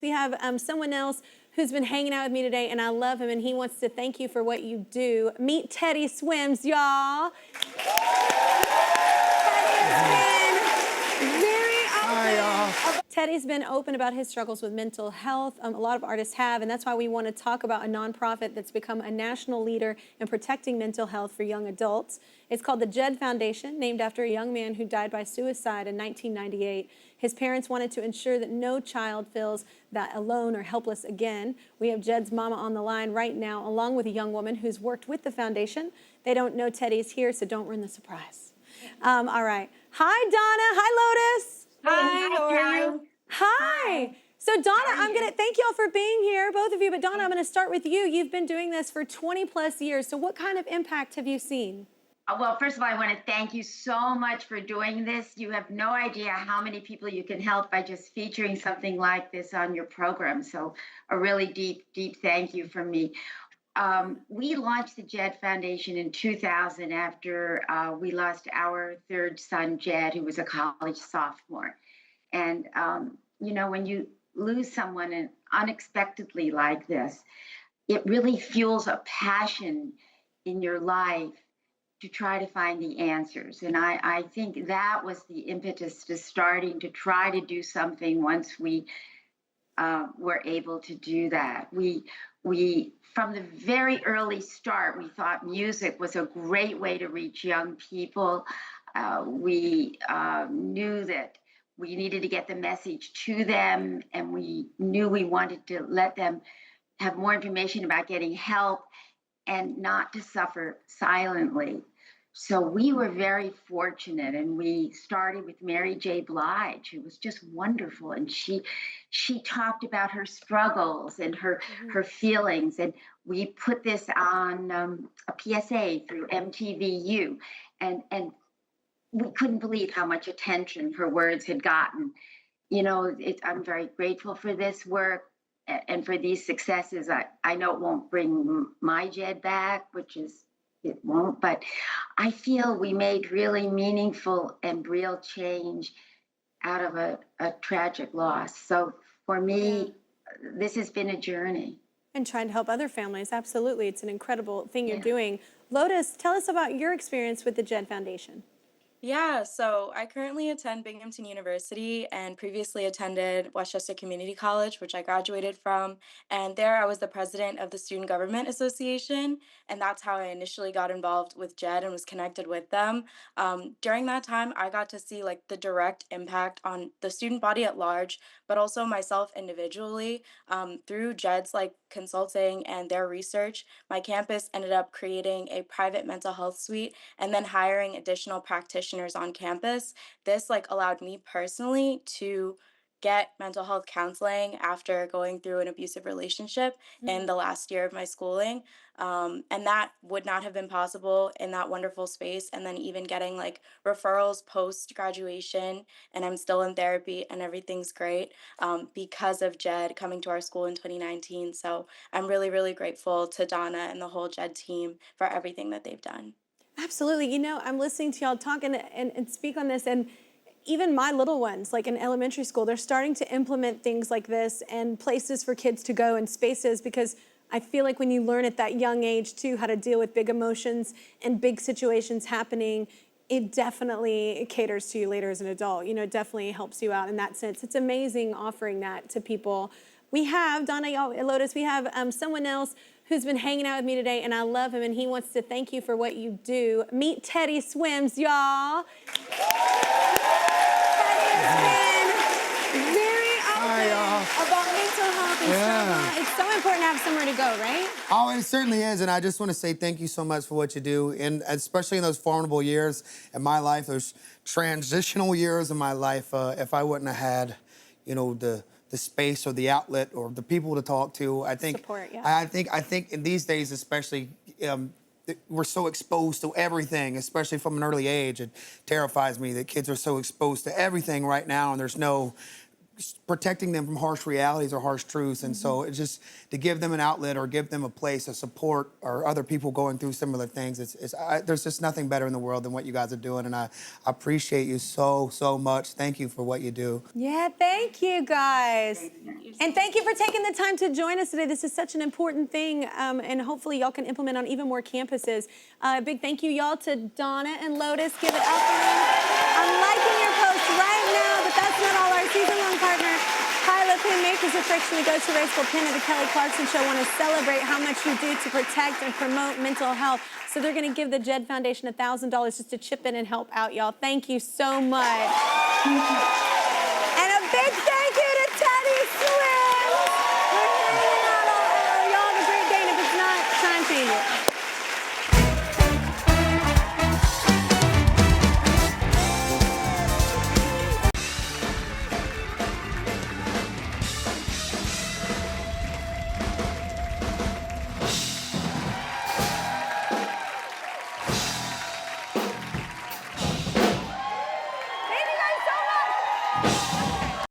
We have someone else who's been hanging out with me today, and I love him, and he wants to thank you for what you do. Meet Teddy Swims, y'all. Teddy's been open about his struggles with mental health. A lot of artists have, and that's why we want to talk about a nonprofit that's become a national leader in protecting mental health for young adults. It's called the Jed Foundation, named after a young man who died by suicide in 1998. His parents wanted to ensure that no child feels that alone or helpless again. We have Jed's mama on the line right now, along with a young woman who's worked with the foundation. They don't know Teddy's here, so don't ruin the surprise. All right. Hi, Donna. Hi, Lotus. Hi, how are you? Hi. So Donna, thank y'all for being here, both of you, but Donna, I'm gonna start with you. You've been doing this for 20 plus years. So what kind of impact have you seen? Well, first of all, I want to thank you so much for doing this. You have no idea how many people you can help by just featuring something like this on your program. So a really deep, deep thank you from me. We launched the Jed Foundation in 2000 after we lost our third son, Jed, who was a college sophomore. And, you know, when you lose someone unexpectedly like this, it really fuels a passion in your life to try to find the answers. And I think that was the impetus to starting to try to do something once we were able to do that. We from the very early start, we thought music was a great way to reach young people. We knew that we needed to get the message to them, and we knew we wanted to let them have more information about getting help and not to suffer silently. So we were very fortunate, and we started with Mary J. Blige, who was just wonderful, and she talked about her struggles and her feelings, and we put this on a PSA through MTVU, and we couldn't believe how much attention her words had gotten. You know, I'm very grateful for this work and for these successes. I know it won't bring my Jed back, it won't, but I feel we made really meaningful and real change out of a tragic loss. So for me, this has been a journey. And trying to help other families, absolutely. It's an incredible thing you're doing. Lotus, tell us about your experience with the Jed Foundation. Yeah, so I currently attend Binghamton University and previously attended Westchester Community College, which I graduated from. And there I was the president of the Student Government Association. And that's how I initially got involved with Jed and was connected with them. During that time, I got to see like the direct impact on the student body at large, but also myself individually. Through Jed's like consulting and their research, my campus ended up creating a private mental health suite and then hiring additional practitioners on campus. This like allowed me personally to get mental health counseling after going through an abusive relationship in the last year of my schooling. And that would not have been possible in that wonderful space. And then even getting like referrals post graduation, and I'm still in therapy and everything's great because of Jed coming to our school in 2019. So I'm really, really grateful to Donna and the whole Jed team for everything that they've done. Absolutely. You know, I'm listening to y'all talk and speak on this, and even my little ones, like in elementary school, they're starting to implement things like this and places for kids to go and spaces, because I feel like when you learn at that young age too how to deal with big emotions and big situations happening, it definitely caters to you later as an adult. You know, it definitely helps you out in that sense. It's amazing offering that to people. We have, Donna, Lotus, we have someone else who's been hanging out with me today, and I love him, and he wants to thank you for what you do. Meet Teddy Swims, y'all. Teddy has been very open about mental health and struggle. It's so important to have somewhere to go, right? Oh, it certainly is, and I just want to say thank you so much for what you do, and especially in those formidable years in my life, those transitional years in my life. If I wouldn't have had, you know, the space or the outlet or the people to talk to, I think support, I think in these days especially, we're so exposed to everything, especially from an early age. It terrifies me that kids are so exposed to everything right now, and there's no protecting them from harsh realities or harsh truths. And so it's just to give them an outlet or give them a place of support or other people going through similar things. There's just nothing better in the world than what you guys are doing. And I appreciate you so, so much. Thank you for what you do. Yeah, thank you guys. And thank you for taking the time to join us today. This is such an important thing, and hopefully y'all can implement on even more campuses. Big thank you, y'all, to Donna and Lotus. Give it up for them. I'm liking your post right now, but that's not all. Our season-long partner, Pin Makers of Friction, the go-to erasable pin of the Kelly Clarkson Show, want to celebrate how much you do to protect and promote mental health. So they're going to give the Jed Foundation $1,000 just to chip in and help out, y'all. Thank you so much.